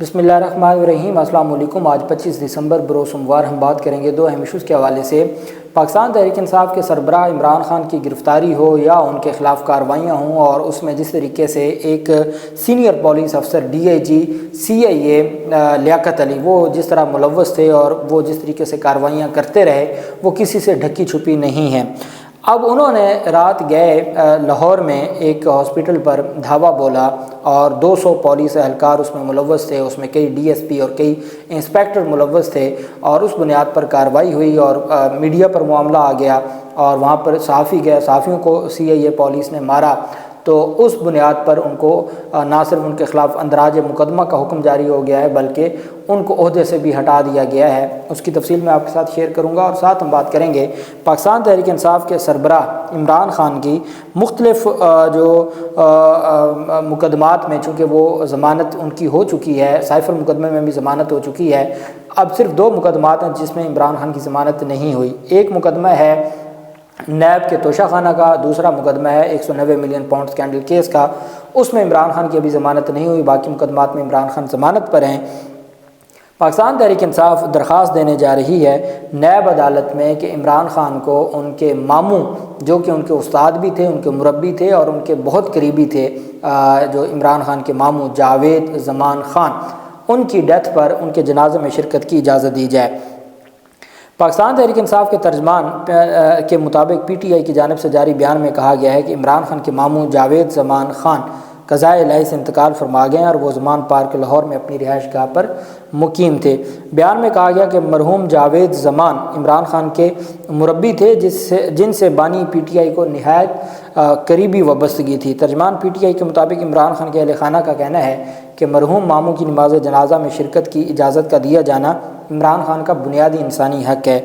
بسم اللہ الرحمن الرحیم۔ السلام علیکم۔ آج 25 دسمبر بروز سوموار ہم بات کریں گے دو اہم ایشوز کے حوالے سے۔ پاکستان تحریک انصاف کے سربراہ عمران خان کی گرفتاری ہو یا ان کے خلاف کارروائیاں ہوں، اور اس میں جس طریقے سے ایک سینئر پولیس افسر DIG CIA لیاقت علی وہ جس طرح ملوث تھے اور وہ جس طریقے سے کارروائیاں کرتے رہے وہ کسی سے ڈھکی چھپی نہیں ہیں۔ اب انہوں نے رات گئے لاہور میں ایک ہاسپٹل پر دھاوا بولا اور 200 پولیس اہلکار اس میں ملوث تھے، اس میں کئی DSP اور کئی انسپیکٹر ملوث تھے، اور اس بنیاد پر کارروائی ہوئی اور میڈیا پر معاملہ آ گیا اور وہاں پر صحافی گئے، صحافیوں کو CIA پولیس نے مارا۔ تو اس بنیاد پر ان کو نہ صرف ان کے خلاف اندراج مقدمہ کا حکم جاری ہو گیا ہے بلکہ ان کو عہدے سے بھی ہٹا دیا گیا ہے۔ اس کی تفصیل میں آپ کے ساتھ شیئر کروں گا، اور ساتھ ہم بات کریں گے پاکستان تحریک انصاف کے سربراہ عمران خان کی مختلف جو مقدمات میں، چونکہ وہ ضمانت ان کی ہو چکی ہے، سائفر مقدمے میں بھی ضمانت ہو چکی ہے، اب صرف 2 مقدمات ہیں جس میں عمران خان کی ضمانت نہیں ہوئی۔ ایک مقدمہ ہے نیب کے توشہ خانہ کا، دوسرا مقدمہ ہے 190 ملین پاؤنڈ اسکینڈل کیس کا، اس میں عمران خان کی ابھی ضمانت نہیں ہوئی، باقی مقدمات میں عمران خان ضمانت پر ہیں۔ پاکستان تحریک انصاف درخواست دینے جا رہی ہے نیب عدالت میں کہ عمران خان کو ان کے ماموں، جو کہ ان کے استاد بھی تھے، ان کے مربی تھے اور ان کے بہت قریبی تھے، جو عمران خان کے ماموں جاوید زمان خان، ان کی ڈیتھ پر ان کے جنازے میں شرکت کی اجازت دی جائے۔ پاکستان تحریک انصاف کے ترجمان کے مطابق PTI کی جانب سے جاری بیان میں کہا گیا ہے کہ عمران خان کے ماموں جاوید زمان خان قضائے الہی سے انتقال فرما گئے ہیں اور وہ زمان پارک لاہور میں اپنی رہائش گاہ پر مقیم تھے۔ بیان میں کہا گیا کہ مرحوم جاوید زمان عمران خان کے مربی تھے جن سے بانی PTI کو نہایت قریبی وابستگی تھی۔ ترجمان PTI کے مطابق عمران خان کے اہل خانہ کا کہنا ہے کہ مرحوم ماموں کی نماز جنازہ میں شرکت کی اجازت کا دیا جانا عمران خان کا بنیادی انسانی حق ہے۔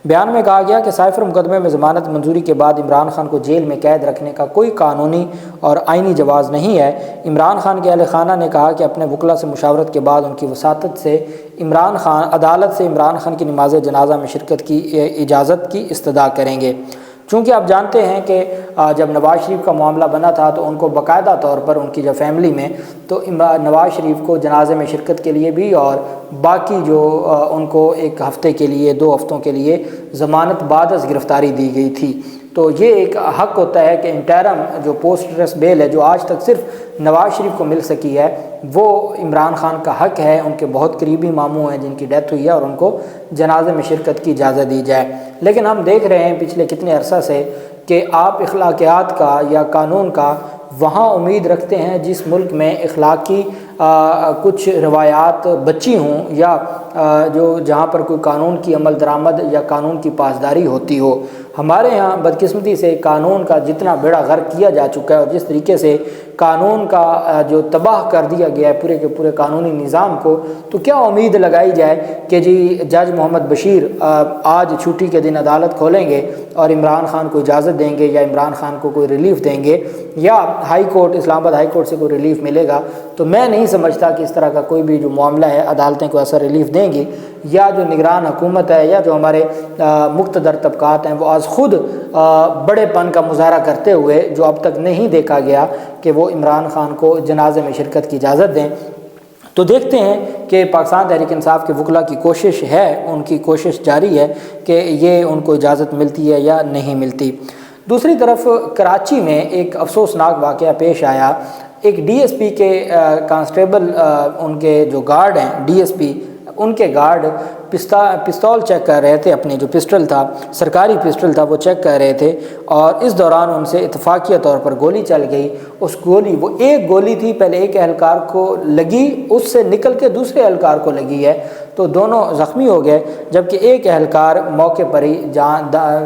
بیان میں کہا گیا کہ سائفر مقدمے میں ضمانت منظوری کے بعد عمران خان کو جیل میں قید رکھنے کا کوئی قانونی اور آئینی جواز نہیں ہے۔ عمران خان کے اہل خانہ نے کہا کہ اپنے وکلا سے مشاورت کے بعد ان کی وساطت سے عدالت سے عمران خان کی نماز جنازہ میں شرکت کی اجازت کی استدعا کریں گے۔ چونکہ آپ جانتے ہیں کہ جب نواز شریف کا معاملہ بنا تھا تو ان کو باقاعدہ طور پر ان کی جو فیملی میں تو نواز شریف کو جنازے میں شرکت کے لیے بھی اور باقی جو ان کو 1 ہفتے کے لیے 2 ہفتوں کے لیے ضمانت بعد از گرفتاری دی گئی تھی۔ تو یہ ایک حق ہوتا ہے کہ انٹرم جو پوسٹ ارسٹ بیل ہے جو آج تک صرف نواز شریف کو مل سکی ہے، وہ عمران خان کا حق ہے۔ ان کے بہت قریبی ماموں ہیں جن کی ڈیتھ ہوئی ہے اور ان کو جنازے میں شرکت کی اجازت دی جائے۔ لیکن ہم دیکھ رہے ہیں پچھلے کتنے عرصہ سے کہ آپ اخلاقیات کا یا قانون کا وہاں امید رکھتے ہیں جس ملک میں اخلاقی کچھ روایات بچی ہوں یا جہاں پر کوئی قانون کی عمل درآمد یا قانون کی پاسداری ہوتی ہو۔ ہمارے ہاں بدقسمتی سے قانون کا جتنا بیڑا غرق کیا جا چکا ہے اور جس طریقے سے قانون کا جو تباہ کر دیا گیا ہے پورے کے پورے قانونی نظام کو، تو کیا امید لگائی جائے کہ جی جج محمد بشیر آج چھٹی کے دن عدالت کھولیں گے اور عمران خان کو اجازت دیں گے یا عمران خان کو کوئی ریلیف دیں گے یا ہائی کورٹ اسلام آباد ہائی کورٹ سے کوئی ریلیف ملے گا؟ تو میں نہیں سمجھتا کہ اس طرح کا کوئی بھی جو معاملہ ہے عدالتیں کو ایسا ریلیف دیں گی، یا جو نگران حکومت ہے یا جو ہمارے مقتدر طبقات ہیں وہ آج خود بڑے پن کا مظاہرہ کرتے ہوئے جو اب تک نہیں دیکھا گیا کہ وہ عمران خان کو جنازے میں شرکت کی اجازت دیں۔ تو دیکھتے ہیں کہ پاکستان تحریک انصاف کے وکلاء کی کوشش ہے، ان کی کوشش جاری ہے کہ یہ ان کو اجازت ملتی ہے یا نہیں ملتی۔ دوسری طرف کراچی میں ایک افسوسناک واقعہ پیش آیا۔ ایک DSP کے کانسٹیبل ان کے جو گارڈ ہیں DSP، ان کے گارڈ پستول چیک کر رہے تھے، اپنی جو پسٹل تھا سرکاری پسٹل تھا وہ چیک کر رہے تھے، اور اس دوران ان سے اتفاقیہ طور پر گولی چل گئی۔ اس گولی وہ ایک گولی تھی، پہلے ایک اہلکار کو لگی، اس سے نکل کے دوسرے اہلکار کو لگی ہے، تو دونوں زخمی ہو گئے، جبکہ ایک اہلکار موقع پر ہی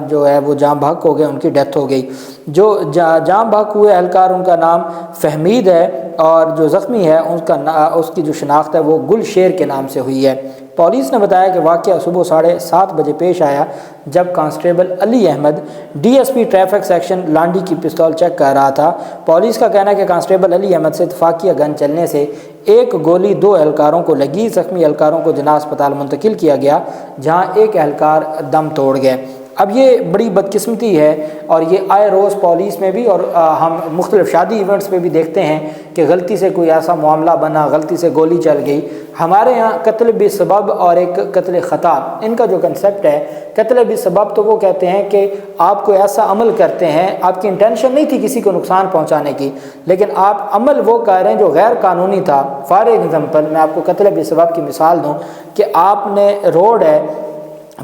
جو ہے وہ جاں بحق ہو گئے، ان کی ڈیتھ ہو گئی۔ جو جاں بحق ہوئے اہلکار ان کا نام فہمید ہے، اور جو زخمی ہے اس کی جو شناخت ہے وہ گل شیر کے نام سے ہوئی ہے۔ پولیس نے بتایا کہ واقعہ صبح 7:30 بجے پیش آیا جب constable Ali Ahmed DSP traffic section Landi کی پستول چیک کر رہا تھا۔ پولیس کا کہنا ہے کہ کانسٹیبل علی احمد سے اتفاقیہ گن چلنے سے ایک گولی 2 اہلکاروں کو لگی۔ زخمی اہلکاروں کو جناح اسپتال منتقل کیا گیا جہاں ایک اہلکار دم توڑ گئے۔ اب یہ بڑی بدقسمتی ہے، اور یہ آئے روز پولیس میں بھی اور ہم مختلف شادی ایونٹس پہ بھی دیکھتے ہیں کہ غلطی سے کوئی ایسا معاملہ بنا، غلطی سے گولی چل گئی۔ ہمارے ہاں قتل بسبب اور ایک قتل خطا، ان کا جو کنسیپٹ ہے، قتل بسبب تو وہ کہتے ہیں کہ آپ کو ایسا عمل کرتے ہیں، آپ کی انٹینشن نہیں تھی کسی کو نقصان پہنچانے کی، لیکن آپ عمل وہ کر رہے ہیں جو غیر قانونی تھا۔ فار ایگزامپل میں آپ کو قتل بسبب کی مثال دوں کہ آپ نے روڈ ہے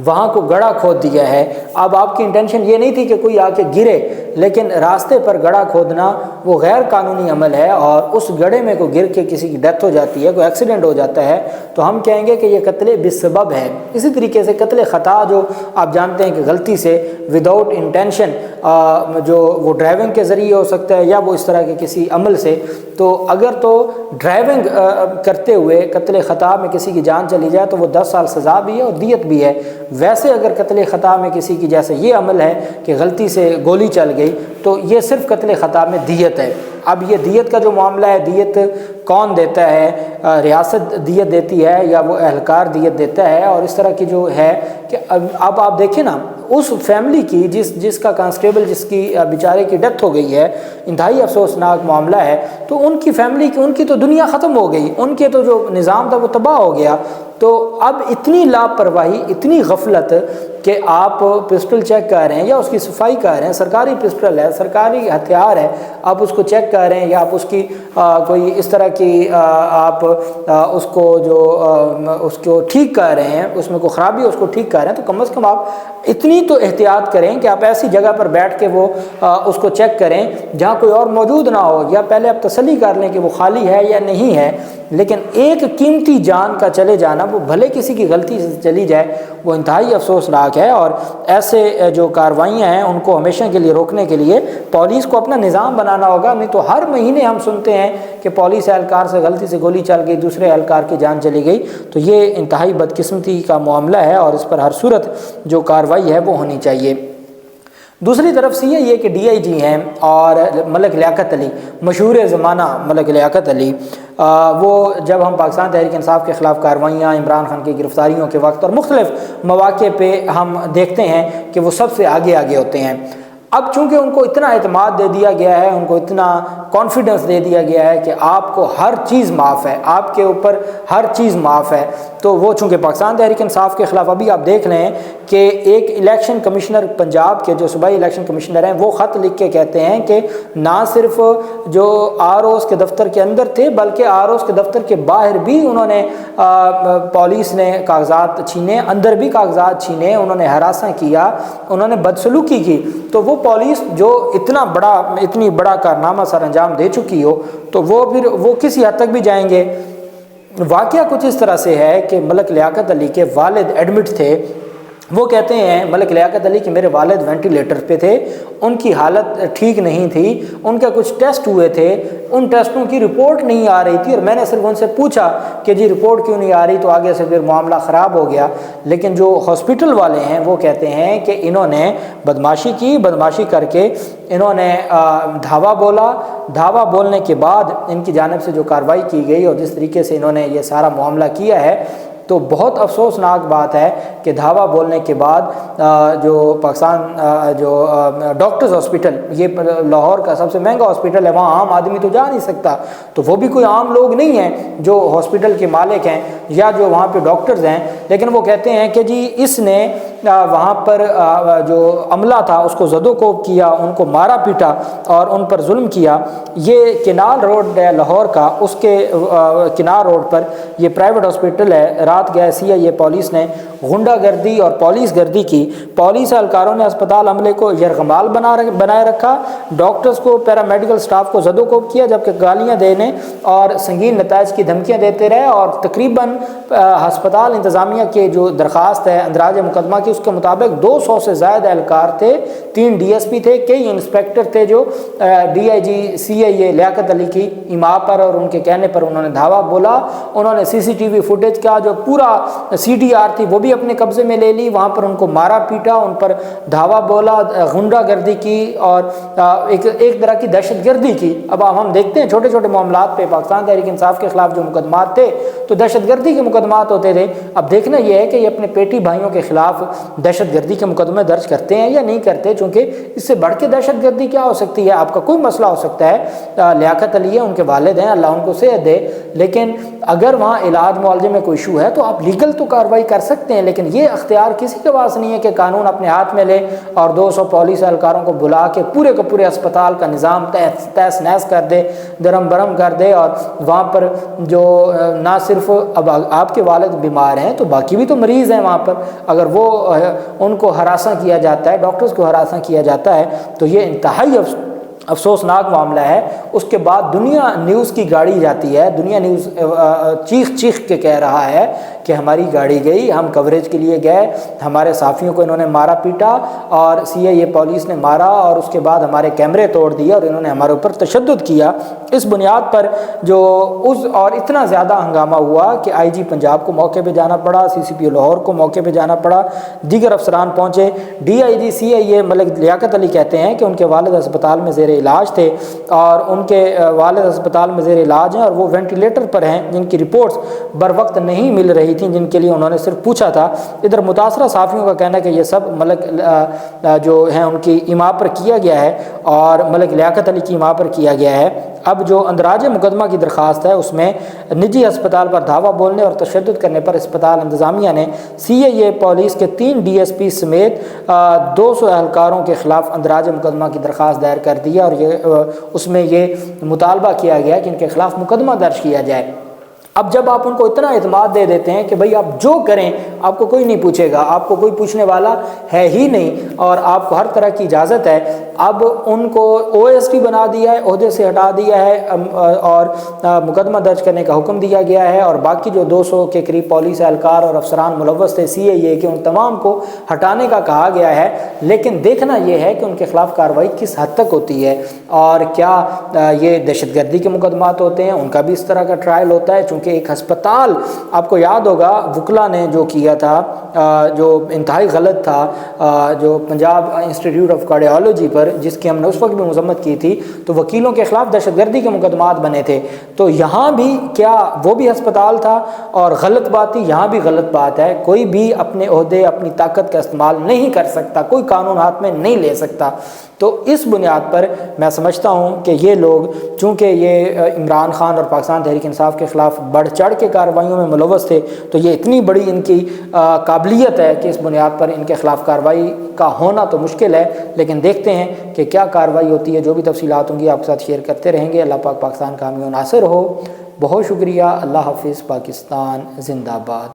وہاں کو گڑھا کھود دیا ہے، اب آپ کی انٹینشن یہ نہیں تھی کہ کوئی آ کے گرے، لیکن راستے پر گڑھا کھودنا وہ غیر قانونی عمل ہے، اور اس گڑھے میں کوئی گر کے کسی کی ڈیتھ ہو جاتی ہے، کوئی ایکسیڈنٹ ہو جاتا ہے، تو ہم کہیں گے کہ یہ قتل بسبب ہے۔ اسی طریقے سے قتل خطا جو آپ جانتے ہیں کہ غلطی سے وداؤٹ انٹینشن جو وہ ڈرائیونگ کے ذریعے ہو سکتا ہے یا وہ اس طرح کے کسی عمل سے، تو اگر تو ڈرائیونگ کرتے ہوئے قتل خطا میں کسی کی جان چلی جائے تو وہ 10 سال سزا بھی ہے اور دیت بھی ہے۔ ویسے اگر قتل خطا میں کسی کی جیسے یہ عمل ہے کہ غلطی سے گولی چل گئی تو یہ صرف قتل خطا میں دیت ہے۔ اب یہ دیت کا جو معاملہ ہے، دیت کون دیتا ہے؟ ریاست دیت دیتی ہے یا وہ اہلکار دیت دیتا ہے؟ اور اس طرح کی جو ہے کہ اب آپ دیکھیں نا اس فیملی کی جس کا کانسٹیبل جس کی بیچارے کی ڈیتھ ہو گئی ہے، انتہائی افسوسناک معاملہ ہے، تو ان کی فیملی کی ان کی تو دنیا ختم ہو گئی، ان کے تو جو نظام تھا وہ تباہ ہو گیا۔ تو اب اتنی لاپرواہی، اتنی غفلت کہ آپ پسٹل چیک کر رہے ہیں یا اس کی صفائی کر رہے ہیں، سرکاری پسٹل ہے، سرکاری ہتھیار ہے، آپ اس کو چیک کر رہے ہیں یا آپ اس کی کوئی اس طرح کی آپ اس کو ٹھیک کر رہے ہیں، اس میں کوئی خرابی ہے اس کو ٹھیک کر رہے ہیں، تو کم از کم آپ اتنی تو احتیاط کریں کہ آپ ایسی جگہ پر بیٹھ کے وہ اس کو چیک کریں جہاں کوئی اور موجود نہ ہو، یا پہلے آپ تسلی کر لیں کہ وہ خالی ہے یا نہیں ہے۔ لیکن ایک قیمتی جان کا چلے جانا، وہ بھلے کسی کی غلطی سے چلی جائے، وہ انتہائی افسوسناک ہے، اور ایسے جو کارروائیاں ہیں ان کو ہمیشہ کے لیے روکنے کے لیے پولیس کو اپنا نظام بنانا ہوگا۔ نہیں تو ہر مہینے ہم سنتے ہیں کہ پولیس اہلکار سے غلطی سے گولی چل گئی، دوسرے اہلکار کی جان چلی گئی، تو یہ انتہائی بدقسمتی کا معاملہ ہے، اور اس پر ہر صورت جو کارروائی ہے وہ ہونی چاہیے۔ دوسری طرف سے یہ کہ ڈی آئی جی ہیں اور ملک لیاقت علی، مشہور زمانہ ملک لیاقت علی، وہ جب ہم پاکستان تحریک انصاف کے خلاف کارروائیاں، عمران خان کی گرفتاریوں کے وقت اور مختلف مواقع پہ ہم دیکھتے ہیں کہ وہ سب سے آگے ہوتے ہیں۔ اب چونکہ ان کو اتنا اعتماد دے دیا گیا ہے، ان کو اتنا کانفیڈنس دے دیا گیا ہے کہ آپ کو ہر چیز معاف ہے، آپ کے اوپر ہر چیز معاف ہے، تو وہ چونکہ پاکستان تحریک انصاف کے خلاف ابھی آپ دیکھ رہے ہیں کہ ایک الیکشن کمشنر پنجاب کے جو صوبائی الیکشن کمشنر ہیں وہ خط لکھ کے کہتے ہیں کہ نہ صرف جو آر اوز کے دفتر کے اندر تھے بلکہ آر اوز کے دفتر کے باہر بھی انہوں نے پولیس نے کاغذات چھینے، اندر بھی کاغذات چھینے، انہوں نے ہراساں کیا، انہوں نے بدسلوکی کی۔ تو وہ پولیس جو اتنی بڑا کارنامہ سر انجام دے چکی ہو، تو وہ کسی حد تک بھی جائیں گے۔ واقعہ کچھ اس طرح سے ہے کہ ملک لیاقت علی کے والد ایڈمٹ تھے، وہ کہتے ہیں ملک لیاقت علی کہ میرے والد وینٹیلیٹر پہ تھے، ان کی حالت ٹھیک نہیں تھی، ان کے کچھ ٹیسٹ ہوئے تھے، ان ٹیسٹوں کی رپورٹ نہیں آ رہی تھی، اور میں نے صرف ان سے پوچھا کہ جی رپورٹ کیوں نہیں آ رہی، تو آگے سے پھر معاملہ خراب ہو گیا۔ لیکن جو ہاسپٹل والے ہیں وہ کہتے ہیں کہ انہوں نے بدمعاشی کی، بدمعاشی کر کے انہوں نے دھاوا بولا، دھاوا بولنے کے بعد ان کی جانب سے جو کارروائی کی گئی اور جس طریقے سے انہوں نے یہ سارا معاملہ کیا ہے، تو بہت افسوسناک بات ہے کہ دھاوا بولنے کے بعد جو پاکستان جو ڈاکٹرز ہاسپٹل، یہ لاہور کا سب سے مہنگا ہاسپٹل ہے، وہاں عام آدمی تو جا نہیں سکتا، تو وہ بھی کوئی عام لوگ نہیں ہیں جو ہاسپٹل کے مالک ہیں یا جو وہاں پہ ڈاکٹرز ہیں، لیکن وہ کہتے ہیں کہ جی اس نے وہاں پر جو عملہ تھا اس کو زد و کوب کیا، ان کو مارا پیٹا اور ان پر ظلم کیا۔ یہ کنال روڈ ہے لاہور کا، اس کے کنار روڈ پر یہ پرائیویٹ ہاسپٹل ہے، رات گئے سی آئی اے پولیس نے غنڈہ گردی اور پولیس گردی کی، پولیس اہلکاروں نے اسپتال عملے کو یرغمال بنائے رکھا، ڈاکٹرز کو، پیرامیڈیکل سٹاف کو زد و کوب کیا، جبکہ گالیاں دینے اور سنگین نتائج کی دھمکیاں دیتے رہے، اور تقریباً ہسپتال انتظامیہ کے جو درخواست ہے اندراج مقدمہ کی، اس کے مطابق 200 سے زائد اہلکار تھے، 3 ڈی ایس پی تھے، کئی انسپیکٹر تھے جو ڈی آئی جی سی آئی اے لیاقت علی کی ایما پر اور ان کے کہنے پر انہوں نے دھاوا بولا۔ انہوں نے سی سی ٹی وی فوٹیج کا جو پورا سی ڈی آر تھی وہ بھی اپنے قبضے میں لے لی، وہاں پر ان کو مارا پیٹا، ان پر دھاوا بولا، غنڈہ گردی کی اور ایک طرح کی دہشت گردی کی۔ اب ہم دیکھتے ہیں چھوٹے چھوٹے معاملات پہ پاکستان تحریک انصاف کے خلاف جو مقدمات تھے تو دہشت گردی کے مقدمات ہوتے تھے، اب دیکھنا یہ ہے کہ یہ اپنے پیٹی بھائیوں کے خلاف دہشت گردی کے مقدمے درج کرتے ہیں یا نہیں کرتے، چونکہ اس سے بڑھ کے دہشت گردی کیا ہو سکتی ہے؟ آپ کا کوئی مسئلہ ہو سکتا ہے، لیاقت علی ہے، ان کے والد ہیں، اللہ ان کو صحت دے، لیکن اگر وہاں علاج معالجے میں کوئی ایشو ہے تو آپ لیگل تو کارروائی کر سکتے ہیں، لیکن یہ اختیار کسی کے پاس نہیں ہے کہ قانون اپنے ہاتھ میں لے اور 200 پولیس اہلکاروں کو بلا کے پورے کے پورے اسپتال کا نظام تہس نہس کر دے، درم برم کر دے، اور وہاں پر جو نہ صرف اب آپ کے والد بیمار ہیں تو باقی بھی تو مریض ہیں وہاں پر، اگر وہ ان کو ہراساں کیا جاتا ہے، ڈاکٹرز کو ہراساں کیا جاتا ہے تو یہ انتہائی افسوسناک معاملہ ہے۔ اس کے بعد دنیا نیوز کی گاڑی جاتی ہے، دنیا نیوز چیخ چیخ کے کہہ رہا ہے کہ ہماری گاڑی گئی، ہم کوریج کے لیے گئے، ہمارے صحافیوں کو انہوں نے مارا پیٹا اور CIA پولیس نے مارا، اور اس کے بعد ہمارے کیمرے توڑ دیے اور انہوں نے ہمارے اوپر تشدد کیا۔ اس بنیاد پر جو اور اتنا زیادہ ہنگامہ ہوا کہ IG پنجاب کو موقع پہ جانا پڑا، CCPO لاہور کو موقع پہ جانا پڑا، دیگر افسران پہنچے۔ DIG CIA ملک لیاقت علی کہتے ہیں کہ ان کے والد اسپتال میں زیر علاج تھے، اور ان کے والد اسپتال میں زیر علاج ہیں اور وہ وینٹیلیٹر پر ہیں، جن کی رپورٹس بر وقت نہیں مل رہی تھیں، جن کے لیے انہوں نے صرف پوچھا تھا۔ ادھر متاثرہ صحافیوں کا کہنا ہے کہ یہ سب ملک جو ہیں ان کی ایما پر کیا گیا ہے اور ملک لیاقت علی کی ایما پر کیا گیا ہے۔ اب جو اندراج مقدمہ کی درخواست ہے اس میں نجی ہسپتال پر دھاوا بولنے اور تشدد کرنے پر اسپتال انتظامیہ نے CIA پولیس کے 3 DSP سمیت 200 اہلکاروں کے خلاف اندراج مقدمہ کی درخواست دائر کر دی ہے، اور اس میں یہ مطالبہ کیا گیا کہ ان کے خلاف مقدمہ درج کیا جائے۔ اب جب آپ ان کو اتنا اعتماد دے دیتے ہیں کہ بھئی آپ جو کریں آپ کو کوئی نہیں پوچھے گا، آپ کو کوئی پوچھنے والا ہے ہی نہیں، اور آپ کو ہر طرح کی اجازت ہے، اب ان کو OSP بنا دیا ہے، عہدے سے ہٹا دیا ہے، اور مقدمہ درج کرنے کا حکم دیا گیا ہے، اور باقی جو 200 کے قریب پولیس اہلکار اور افسران ملوث تھے CIA کے، ان تمام کو ہٹانے کا کہا گیا ہے۔ لیکن دیکھنا یہ ہے کہ ان کے خلاف کارروائی کس حد تک ہوتی ہے، اور کیا یہ دہشت گردی کے مقدمات ہوتے ہیں، ان کا بھی اس طرح کا ٹرائل ہوتا ہے، چونکہ ایک ہسپتال، آپ کو یاد ہوگا وکلا نے جو کیا تھا جو انتہائی غلط تھا، جو پنجاب انسٹیٹیوٹ آف کارڈیالوجی پر، جس کی ہم نے اس وقت بھی مذمت کی تھی، تو وکیلوں کے خلاف دہشت گردی کے مقدمات بنے تھے۔ تو یہاں بھی کیا وہ بھی ہسپتال تھا، اور غلط بات تھی، یہاں بھی غلط بات ہے، کوئی بھی اپنے عہدے اپنی طاقت کا استعمال نہیں کر سکتا، کوئی قانون ہاتھ میں نہیں لے سکتا۔ تو اس بنیاد پر میں سمجھتا ہوں کہ یہ لوگ چونکہ یہ عمران خان اور پاکستان تحریک انصاف کے خلاف بڑھ چڑھ کے کارروائیوں میں ملوث تھے، تو یہ اتنی بڑی ان کی قابلیت ہے کہ اس بنیاد پر ان کے خلاف کارروائی کا ہونا تو مشکل ہے، لیکن دیکھتے ہیں کہ کیا کارروائی ہوتی ہے۔ جو بھی تفصیلات ہوں گی آپ کے ساتھ شیئر کرتے رہیں گے۔ اللہ پاک پاکستان کا حامی و ناصر ہو۔ بہت شکریہ۔ اللہ حافظ۔ پاکستان زندہ باد۔